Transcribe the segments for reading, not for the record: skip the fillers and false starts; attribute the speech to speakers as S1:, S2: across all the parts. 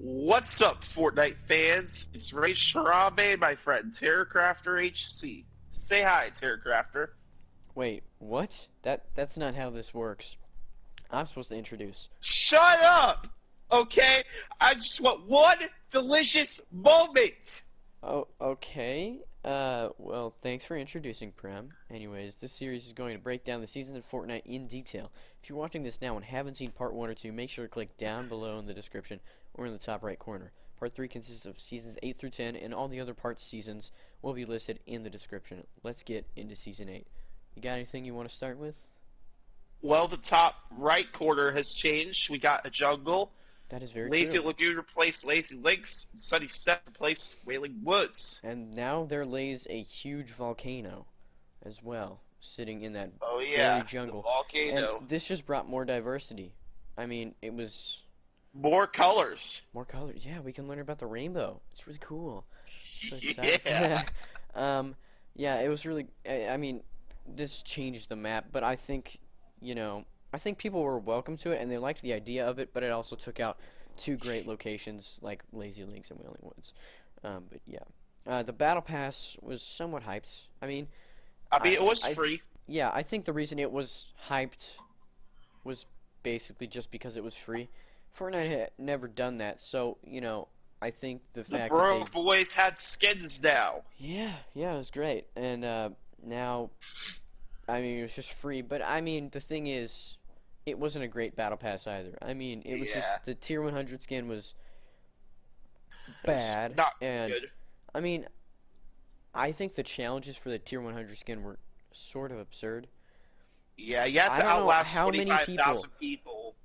S1: What's up, Fortnite fans? It's Ray Sharabe, my friend Terracrafter HC. Say hi, Terracrafter.
S2: Wait, what? That's not how this works. I'm supposed to introduce.
S1: Shut up! Okay? I just want one delicious moment!
S2: Oh, okay. Well, thanks for introducing, Prem. Anyways, this series is going to break down the season of Fortnite in detail. If you're watching this now and haven't seen part 1 or 2, make sure to click down below in the description or in the top right corner. Part 3 consists of seasons 8 through 10, and all the other parts seasons will be listed in the description. Let's get into season 8. You got anything you want to start with?
S1: Well, the top right corner has changed. We got a jungle.
S2: That is very
S1: Lazy
S2: true.
S1: Lagoon replaced Lazy Lakes. And Sunny Step replaced Wailing Woods.
S2: And now there lays a huge volcano as well, sitting in that
S1: Oh
S2: very
S1: yeah, the
S2: jungle. And
S1: volcano.
S2: this just brought more diversity. I mean, it was
S1: More colors.
S2: more colors. Yeah, we can learn about the rainbow. It's really cool. So excited for
S1: Yeah.
S2: that. Um, yeah, it was really, I mean, this changed the map, but I think, I think people were welcome to it and they liked the idea of it, but it also took out two great locations like Lazy Links and Wailing Woods. But yeah. The Battle Pass was somewhat hyped. I mean,
S1: I
S2: I,
S1: mean, it was
S2: I,
S1: free.
S2: yeah, I think the reason it was hyped was basically just because it was free. Fortnite had never done that, so, I think the
S1: The
S2: fact that they,
S1: Broke Boys had skins now.
S2: yeah, it was great. And, now, I mean, it was just free, but I mean, the thing is, it wasn't a great Battle Pass either. I mean, it was
S1: Yeah,
S2: just, the Tier 100 skin was
S1: it was
S2: bad,
S1: not
S2: and,
S1: good.
S2: I mean, I think the challenges for the Tier 100 skin were sort of absurd.
S1: Yeah, you had
S2: I
S1: to
S2: don't know
S1: outlast
S2: how many people.
S1: 25,000 people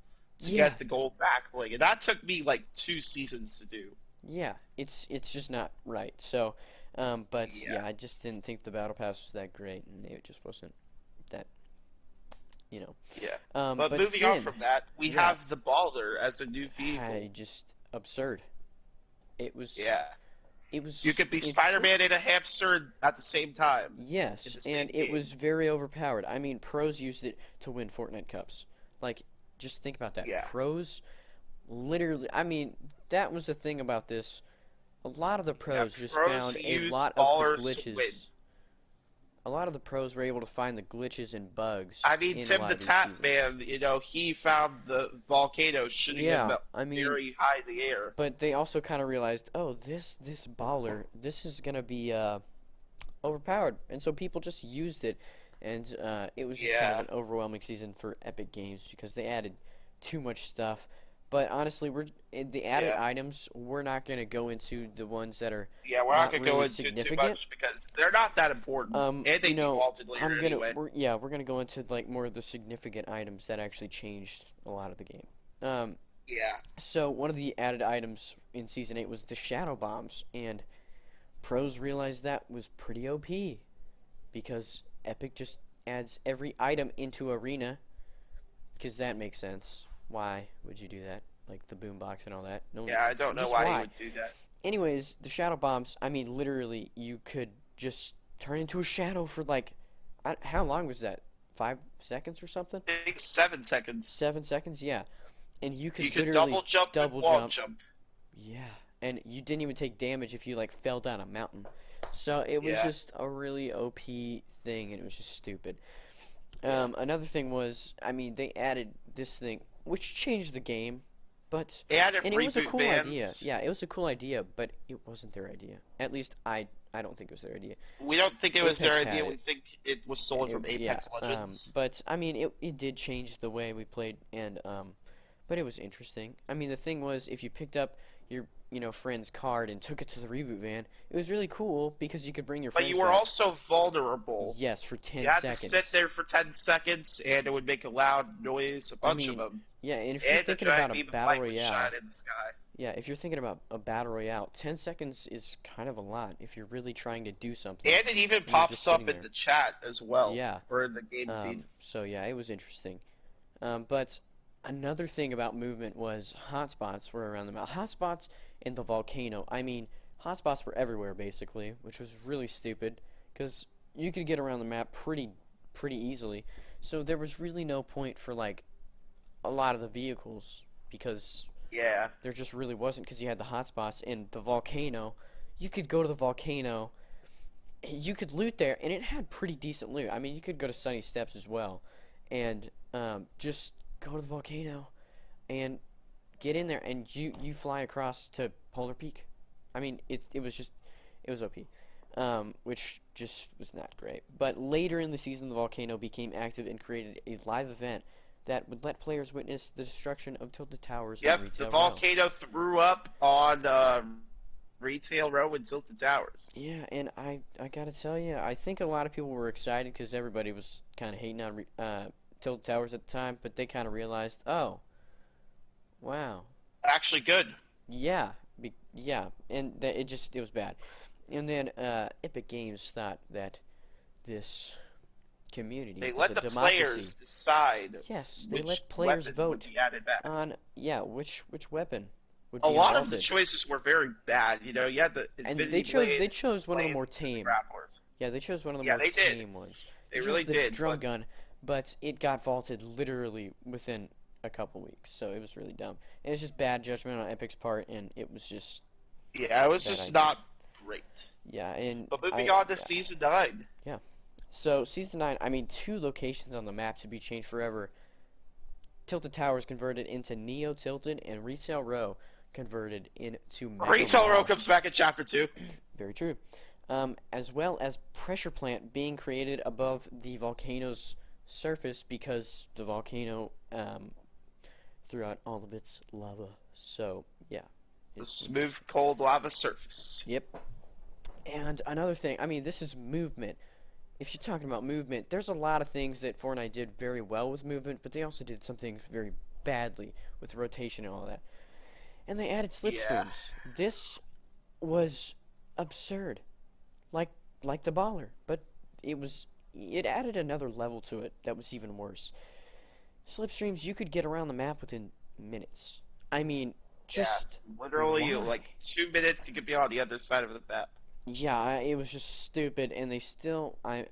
S1: to
S2: Yeah,
S1: get the gold back bling, and that took me like 2 seasons to do.
S2: yeah, it's just not right. So, but
S1: Yeah,
S2: yeah, I just didn't think the battle pass was that great, and it just wasn't that, you know.
S1: yeah. But
S2: But
S1: moving on
S2: then,
S1: from that, we
S2: yeah,
S1: have the Balder as a new vehicle.
S2: I just absurd. It was
S1: Yeah,
S2: it
S1: you
S2: was
S1: could be
S2: interesting.
S1: Spider-Man and a hamster at the same time in
S2: Yes,
S1: the
S2: and
S1: same
S2: it
S1: game.
S2: was very overpowered. I mean, pros used it to win Fortnite Cups. Like, just think about that.
S1: Yeah,
S2: Pros literally, I mean, that was the thing about this. A lot of the
S1: yeah.
S2: pros just
S1: Pros
S2: found a
S1: use
S2: lot of the
S1: ballers to win.
S2: glitches. A lot of the pros were able to find the glitches and bugs
S1: I mean,
S2: in a
S1: Tim
S2: lot
S1: the
S2: of these
S1: Tap
S2: seasons.
S1: Man, he found the volcano shooting him
S2: Yeah,
S1: up
S2: I mean,
S1: very high in the air.
S2: but they also kind of realized, oh, this baller, this is gonna be overpowered, and so people just used it, and it was just kind of
S1: Yeah,
S2: an overwhelming season for Epic Games because they added too much stuff. But honestly, the added
S1: yeah.
S2: items, we're not gonna go into the ones that are
S1: Yeah, we're not
S2: not
S1: gonna go
S2: really
S1: into too
S2: significant.
S1: much because they're not that important, and they defaulted later anyway.
S2: We're gonna go into like more of the significant items that actually changed a lot of the game. Um,
S1: Yeah,
S2: so one of the added items in season 8 was the shadow bombs, and pros realized that was pretty OP because Epic just adds every item into arena because that makes sense. Why would you do that? Like the boombox and all that. No,
S1: yeah. I don't know
S2: just
S1: why he
S2: why?
S1: would do that.
S2: Anyways, the shadow bombs, I mean, literally, you could just turn into a shadow for like, how long was that? 5 seconds or something?
S1: I think 7 seconds.
S2: 7 seconds? Yeah. And you
S1: You
S2: could
S1: could
S2: literally
S1: double jump and
S2: double
S1: wall
S2: jump.
S1: jump.
S2: Yeah. And you didn't even take damage if you like fell down a mountain. So it was
S1: Yeah,
S2: just a really OP thing, and it was just stupid.
S1: yeah.
S2: Another thing was, I mean, they added this thing, which changed the game, but,
S1: They added
S2: and it was a
S1: reboot
S2: cool idea.
S1: bans.
S2: Yeah, it was a cool idea, but it wasn't their idea. At least I don't think it was their idea.
S1: We don't think it was their
S2: Apex had
S1: idea. We
S2: it.
S1: think it was stolen from
S2: Yeah,
S1: Apex Legends.
S2: but I mean, it did change the way we played, and but it was interesting. I mean, the thing was, if you picked up your friend's card and took it to the reboot van, it was really cool because you could bring your
S1: But
S2: friends
S1: you were
S2: back.
S1: also vulnerable.
S2: Yes, for
S1: You
S2: 10
S1: had to sit
S2: seconds.
S1: there for 10 seconds, and it would make a loud noise, a
S2: I
S1: bunch of
S2: mean,
S1: them.
S2: yeah, and if you're
S1: And the
S2: thinking about
S1: giant
S2: a
S1: beam of
S2: battle
S1: light would shine
S2: royale,
S1: in the sky.
S2: yeah, if you're thinking about a battle royale, 10 seconds is kind of a lot if you're really trying to do something
S1: And it even
S2: and you're just
S1: pops up
S2: sitting
S1: in
S2: there.
S1: the chat as well,
S2: Yeah.
S1: or in the game feed.
S2: So yeah, it was interesting. But another thing about movement was hotspots were around the map. Hotspots in the volcano. I mean, hotspots were everywhere basically, which was really stupid because you could get around the map pretty easily. So there was really no point for like a lot of the vehicles because
S1: Yeah.
S2: There just really wasn't because you had the hotspots and the volcano. You could go to the volcano, you could loot there, and it had pretty decent loot. I mean, you could go to Sunny Steps as well, and just go to the volcano and get in there, and you fly across to Polar Peak. I mean, it was OP, which just was not great. But later in the season, the volcano became active and created a live event that would let players witness the destruction of Tilted Towers and
S1: Yep. The
S2: Retail Row.
S1: volcano threw up on Retail Row and Tilted Towers.
S2: Yeah, and I gotta tell you, I think a lot of people were excited because everybody was kind of hating on Tilted Towers at the time, but they kind of realized, oh, wow,
S1: Actually, good.
S2: yeah, yeah, and that it was bad. And then Epic Games thought that this community
S1: They
S2: was
S1: let
S2: a
S1: the
S2: democracy.
S1: players decide
S2: Yes, they
S1: which
S2: let players
S1: weapon would
S2: vote
S1: be added back.
S2: on, yeah, which weapon would
S1: A
S2: be
S1: lot of the
S2: unvaulted.
S1: choices were very bad. You had the
S2: And
S1: Infinity Blade,
S2: they chose one of the more
S1: Flames, and the
S2: tame.
S1: Grapplers.
S2: Yeah, they chose one of the
S1: Yeah,
S2: more
S1: they did.
S2: tame ones. They
S1: They
S2: chose
S1: really
S2: the
S1: did.
S2: drum
S1: But
S2: gun, but it got vaulted literally within a couple weeks, so it was really dumb. And it's just bad judgment on Epic's part, and it was just
S1: yeah, it
S2: a
S1: was
S2: bad
S1: just
S2: idea.
S1: not great.
S2: Yeah, and
S1: But moving on to
S2: yeah,
S1: season 9.
S2: yeah. So season 9, I mean, two locations on the map to be changed forever. Tilted Towers converted into Neo Tilted, and Retail Row converted into Mega
S1: Retail Row
S2: Mall.
S1: comes back in chapter 2.
S2: Very true. As well as pressure plant being created above the volcano's surface because the volcano threw out all of its lava. So yeah,
S1: The
S2: it was
S1: smooth,
S2: just
S1: cold lava surface.
S2: yep. And another thing, I mean, this is movement. If you're talking about movement, there's a lot of things that Fortnite did very well with movement, but they also did some things very badly with rotation and all that. And they added
S1: Yeah.
S2: slipstreams. This was absurd. like like the baller, but it added another level to it that was even worse. Slipstreams, you could get around the map within minutes. I mean,
S1: Yeah.
S2: just
S1: Literally,
S2: why?
S1: like 2 minutes, you could be on the other side of the map.
S2: Yeah, it was just stupid, and they still, I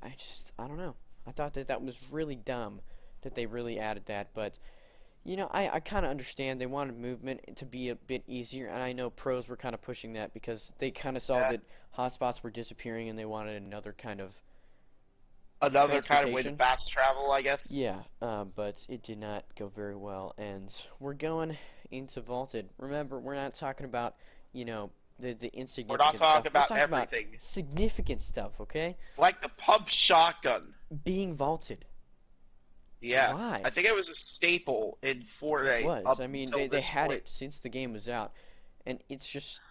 S2: don't know. I thought that that was really dumb that they really added that, but I kind of understand they wanted movement to be a bit easier, and I know pros were kind of pushing that because they kind of saw
S1: Yeah.
S2: that hotspots were disappearing and they wanted another kind of
S1: Another kind of way to
S2: transportation.
S1: fast travel, I guess.
S2: Yeah, but it did not go very well, and we're going into Vaulted. Remember, we're not talking about, the
S1: We're not
S2: insignificant stuff.
S1: talking
S2: We're
S1: about
S2: talking about
S1: everything.
S2: significant stuff, okay?
S1: Like the pump shotgun.
S2: Being vaulted.
S1: Yeah.
S2: Why?
S1: I think it was a staple in
S2: It
S1: Fortnite
S2: was.
S1: up
S2: I mean,
S1: until
S2: they
S1: this
S2: had
S1: point.
S2: it since the game was out, and it's just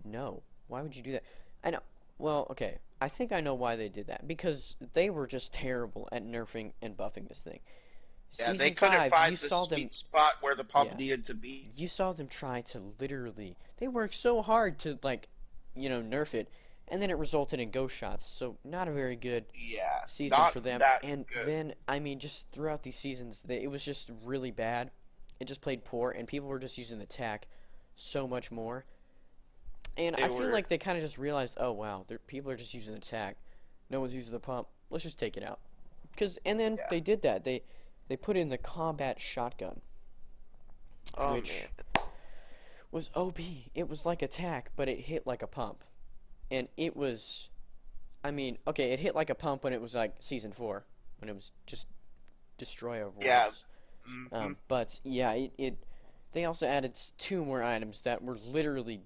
S2: no. Why would you do that? I know. Well, okay. I think I know why they did that because they were just terrible at nerfing and buffing this thing.
S1: Yeah, they
S2: Season
S1: couldn't
S2: 5,
S1: find
S2: you
S1: the
S2: saw them.
S1: sweet spot where the pump
S2: Yeah,
S1: needed to be.
S2: you saw them try to literally. They worked so hard to like, nerf it, and then it resulted in ghost shots. So not a very good
S1: Yeah,
S2: season
S1: not
S2: for them.
S1: that
S2: And
S1: good.
S2: then, I mean, just throughout these seasons, it was just really bad. It just played poor, and people were just using the attack so much more. And
S1: They
S2: I feel
S1: were,
S2: like they kind of just realized, oh wow, people are just using the attack. No one's using the pump. Let's just take it out. And then
S1: yeah.
S2: they did that. They put in the combat shotgun,
S1: Oh
S2: which
S1: man.
S2: was OP. It was like attack, but it hit like a pump. And it was, I mean, okay, it hit like a pump when it was like season 4, when it was just destroy of
S1: Yeah.
S2: worlds.
S1: Hmm.
S2: But yeah, they also added two more items that were literally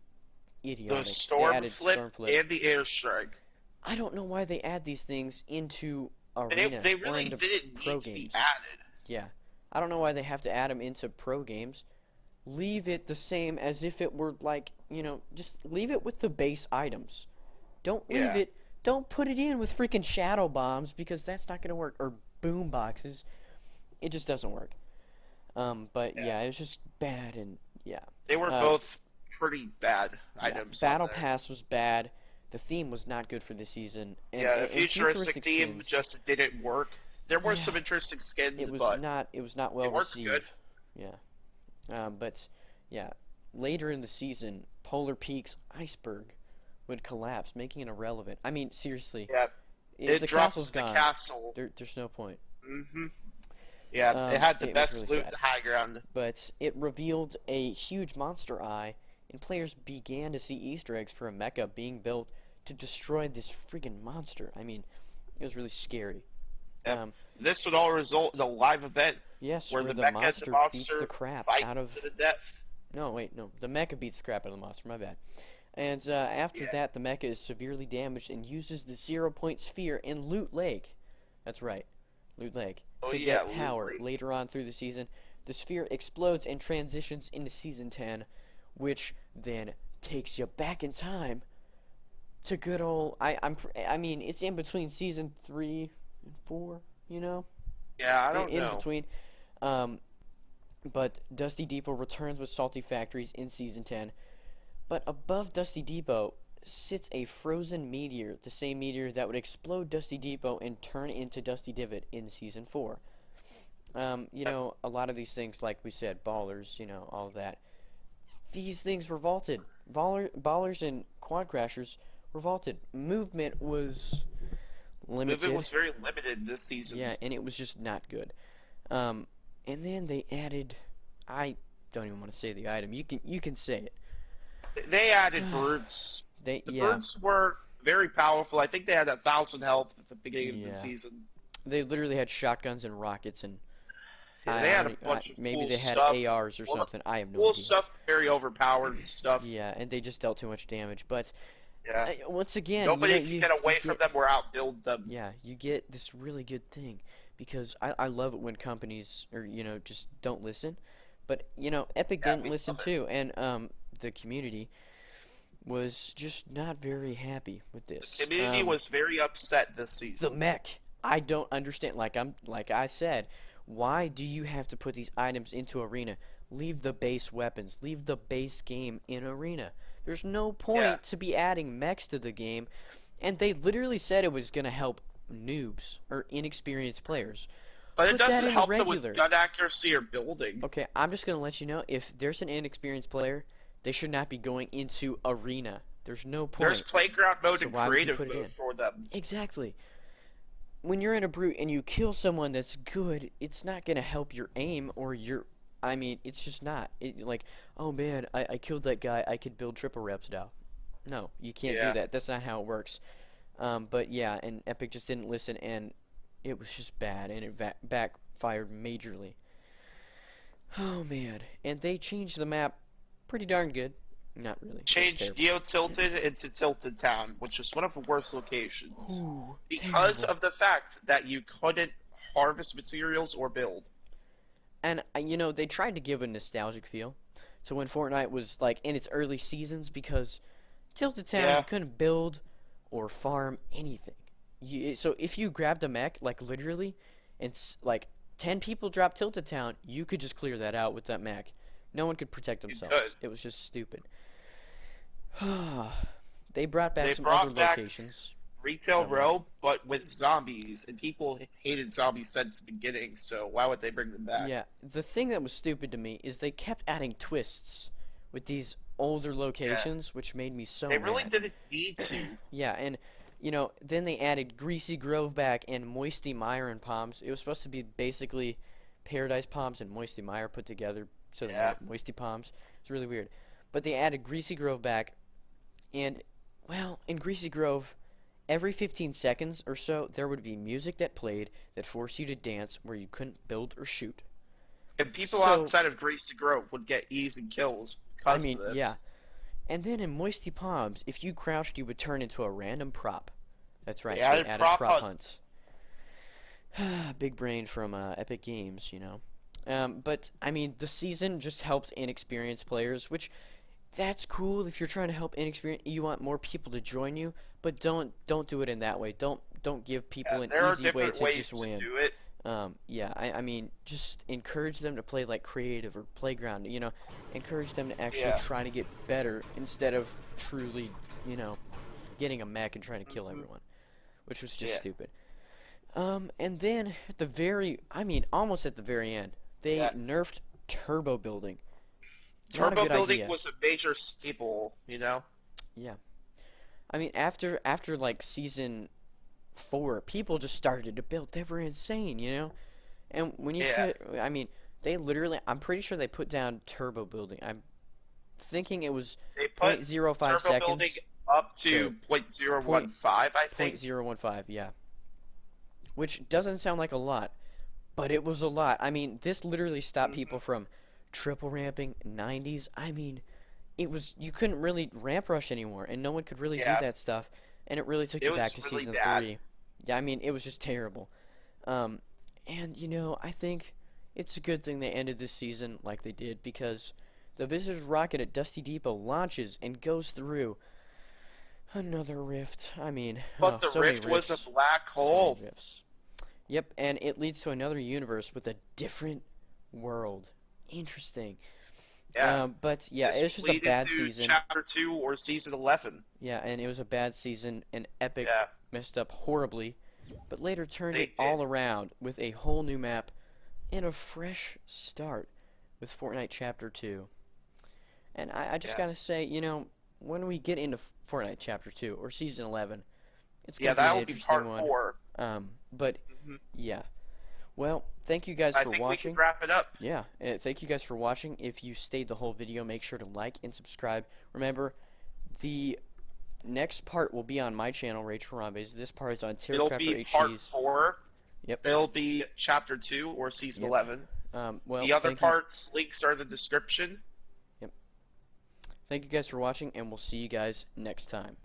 S1: The
S2: idiotic. They
S1: storm
S2: added
S1: flip
S2: storm flip.
S1: and the airstrike.
S2: I don't know why they add these things into
S1: They
S2: arena
S1: they
S2: or
S1: really
S2: into
S1: didn't
S2: pro
S1: need to be
S2: games.
S1: added.
S2: Yeah, I don't know why they have to add them into pro games. Leave it the same as if it were like, just leave it with the base items. Don't leave
S1: Yeah.
S2: it. Don't put it in with freaking shadow bombs because that's not gonna work. Or boom boxes. It just doesn't work. But
S1: Yeah.
S2: yeah, it was just bad and yeah.
S1: They were
S2: Uh,
S1: both pretty bad
S2: yeah.
S1: items on
S2: Battle
S1: there.
S2: Pass was bad. The theme was not good for this season,
S1: Yeah, the
S2: and
S1: futuristic
S2: futuristic
S1: theme
S2: skins.
S1: just didn't work. There were
S2: Yeah,
S1: some interesting skins, but
S2: it was not
S1: they
S2: well
S1: weren't good.
S2: received. Yeah. But yeah, later in the season, Polar Peak's iceberg would collapse, making it irrelevant. I mean, seriously,
S1: Yeah,
S2: if
S1: it
S2: the
S1: drops
S2: castle's
S1: to the
S2: gone,
S1: castle.
S2: there's no point.
S1: Hmm. Yeah, it had the
S2: It was
S1: best
S2: really
S1: loot
S2: sad.
S1: and high ground.
S2: But it revealed a huge monster eye, and players began to see Easter eggs for a mecha being built to destroy this freaking monster. I mean, it was really scary.
S1: Yep.
S2: Um,
S1: This would all result in a live event
S2: yes,
S1: where
S2: where
S1: the
S2: the
S1: mecha and the
S2: monster beats the
S1: monster
S2: crap
S1: fight
S2: out of.
S1: to the death.
S2: No, wait, no. The mecha beats the crap out of the monster, my bad. And after
S1: Yeah.
S2: that, the mecha is severely damaged and uses the 0 point sphere in Loot Lake. That's right, Loot Lake.
S1: Oh
S2: To
S1: yeah,
S2: get power
S1: literally.
S2: later on through the season, the sphere explodes and transitions into Season 10, which then takes you back in time to good old. I mean, it's in between Season 3 and 4, you know?
S1: Yeah, I don't
S2: In
S1: know.
S2: between. Um, but Dusty Depot returns with Salty Factories in Season 10. But above Dusty Depot sits a frozen meteor, the same meteor that would explode Dusty Depot and turn into Dusty Divot in Season 4. A lot of these things, like we said, ballers, all of that. These things were vaulted. Ballers and quad crashers were vaulted. Movement was
S1: Movement
S2: limited.
S1: was very limited this season.
S2: Yeah, and it was just not good. Um, and then they added, I don't even want to say the item. You can say
S1: They added
S2: it.
S1: brutes.
S2: They
S1: The
S2: yeah
S1: brutes were very powerful. I think they had 1,000 health at the beginning of the
S2: yeah
S1: season.
S2: they literally had shotguns and rockets and
S1: Yeah,
S2: I,
S1: they
S2: I
S1: had
S2: don't
S1: a
S2: e- I,
S1: bunch of
S2: maybe
S1: cool
S2: they had
S1: stuff.
S2: ARs or
S1: Well,
S2: something. I have no
S1: cool
S2: idea.
S1: stuff, very overpowered stuff.
S2: Yeah, and they just dealt too much damage. But
S1: Yeah.
S2: once again,
S1: Nobody could
S2: you
S1: get
S2: you
S1: away from
S2: get
S1: them or outbuild them.
S2: yeah you get this really good thing because I love it when companies or just don't listen. But Epic
S1: Yeah,
S2: didn't
S1: we
S2: listen
S1: love it.
S2: too, and the community was just not very happy with
S1: The
S2: this.
S1: community was very upset this
S2: The
S1: season.
S2: mech. I don't understand. Like I said, why do you have to put these items into arena? Leave the base weapons. Leave the base game in arena. There's no
S1: Yeah.
S2: point to be adding mechs to the game, and they literally said it was gonna help noobs or inexperienced players.
S1: But it
S2: Put that
S1: doesn't
S2: in
S1: help them with
S2: regular.
S1: gun accuracy or building.
S2: Okay, I'm just gonna let you know if there's an inexperienced player, they should not be going into arena. There's no
S1: There's
S2: point.
S1: playground mode
S2: So
S1: and
S2: why would you
S1: creative
S2: put it
S1: mode
S2: in?
S1: for them.
S2: Exactly. When you're in a brute and you kill someone that's good, it's not gonna help your aim or your. I mean, it's just not. Like, oh man, I killed that guy. I could build triple reps now. No, you can't do
S1: Yeah.
S2: that. That's not how it works. But yeah, and Epic just didn't listen, and it was just bad, and it backfired majorly. Oh man, and they changed the map pretty darn good. Not really. It was
S1: Changed
S2: terrible.
S1: Geo Tilted into Tilted Town, which is one of the worst locations.
S2: Ooh,
S1: Because
S2: terrible.
S1: of the fact that you couldn't harvest materials or build.
S2: And they tried to give a nostalgic feel to when Fortnite was like in its early seasons because Tilted Town you
S1: Yeah,
S2: couldn't build or farm anything. So if you grabbed a mech, like literally, and like 10 people dropped Tilted Town, you could just clear that out with that mech. No one could protect
S1: you could.
S2: themselves. It was just stupid. They brought back
S1: They
S2: some other
S1: brought back
S2: locations.
S1: Retail
S2: Um,
S1: Row, but with zombies, and people hated zombies since the beginning, so why would they bring them back?
S2: yeah, the thing that was stupid to me is they kept adding twists with these older
S1: Yeah,
S2: locations, which made me so
S1: they really
S2: mad.
S1: didn't need to.
S2: Yeah, and then they added Greasy Grove back and Moisty Mire and Palms. It was supposed to be basically Paradise Palms and Moisty Mire put together, so they made
S1: Yeah,
S2: it Moisty Palms. It's really weird. But they added Greasy Grove back, and well, in Greasy Grove, every 15 seconds or so, there would be music that played that forced you to dance where you couldn't build or shoot.
S1: and people
S2: So,
S1: outside of Greasy Grove would get easy kills
S2: I
S1: because of
S2: mean, yeah.
S1: this.
S2: And then in Moisty Palms, if you crouched, you would turn into a random prop. That's
S1: They
S2: right, they
S1: added
S2: added
S1: prop
S2: prop
S1: hunt.
S2: hunts. Big brain from Epic Games. But I mean, the season just helped inexperienced players, which that's cool if you're trying to help inexperienced. You want more people to join you, but don't do it in that way. Don't give
S1: Yeah,
S2: people an
S1: there are
S2: easy way
S1: different
S2: to just
S1: ways to
S2: win.
S1: do it.
S2: Yeah, I mean, just encourage them to play like creative or playground. Encourage them to actually
S1: Yeah.
S2: try to get better instead of truly, you know, getting a mech and trying to kill
S1: Hmm.
S2: everyone, which was just
S1: Yeah.
S2: stupid. And then at the almost at the very end, they
S1: Yeah.
S2: nerfed turbo building. Not a
S1: Turbo
S2: good
S1: building
S2: idea.
S1: was a major staple, you know?
S2: Yeah. I mean, after like season 4, people just started to build. They were insane. And when you
S1: Yeah,
S2: I mean, they literally, I'm pretty sure they put down turbo building. I'm thinking it was
S1: they put
S2: point zero 0.05
S1: turbo building
S2: seconds
S1: up
S2: to
S1: to point zero
S2: point
S1: one five, I
S2: point
S1: think.
S2: zero one five, yeah. Which doesn't sound like a lot, but it was a lot. I mean, this literally stopped people
S1: Hmm.
S2: from triple ramping 90s. I mean, it was, you couldn't really ramp rush anymore, and no one could really do
S1: Yeah,
S2: that stuff, and it really took
S1: it
S2: you back
S1: was
S2: to
S1: really
S2: season
S1: bad.
S2: 3. Yeah, I mean, it was just terrible. Um, and I think it's a good thing they ended this season like they did because the visitor's rocket at Dusty Depot launches and goes through another rift. I mean, oh,
S1: But the
S2: so many
S1: rift was a
S2: rifts.
S1: black
S2: So many
S1: hole.
S2: rifts. Yep, and it leads to another universe with a different world. Interesting.
S1: Yeah,
S2: But yeah,
S1: this
S2: it was
S1: will
S2: just a
S1: lead
S2: bad
S1: into
S2: season.
S1: chapter 2 or season 11.
S2: Yeah, and it was a bad season, and Epic
S1: Yeah,
S2: messed up horribly, but later turned
S1: they
S2: it
S1: did.
S2: all around with a whole new map and a fresh start with Fortnite Chapter 2. And I just
S1: Yeah,
S2: gotta say, when we get into Fortnite Chapter 2 or Season 11, it's
S1: yeah,
S2: gonna be
S1: that
S2: an
S1: will be
S2: interesting
S1: part
S2: one.
S1: 4.
S2: But
S1: Hmm.
S2: yeah. Well, thank you guys
S1: I
S2: for
S1: think we could
S2: watching.
S1: wrap it up.
S2: Yeah, thank you guys for watching. If you stayed the whole video, make sure to like and subscribe. Remember, the next part will be on my channel, Rachel Harambe's. This part is on
S1: It'll
S2: Terracrafter
S1: be part
S2: HC's.
S1: 4.
S2: Yep,
S1: It'll be chapter 2 or season
S2: yep.
S1: 11.
S2: Well,
S1: The other
S2: thank you.
S1: parts, links are in the description.
S2: Yep. Thank you guys for watching, and we'll see you guys next time.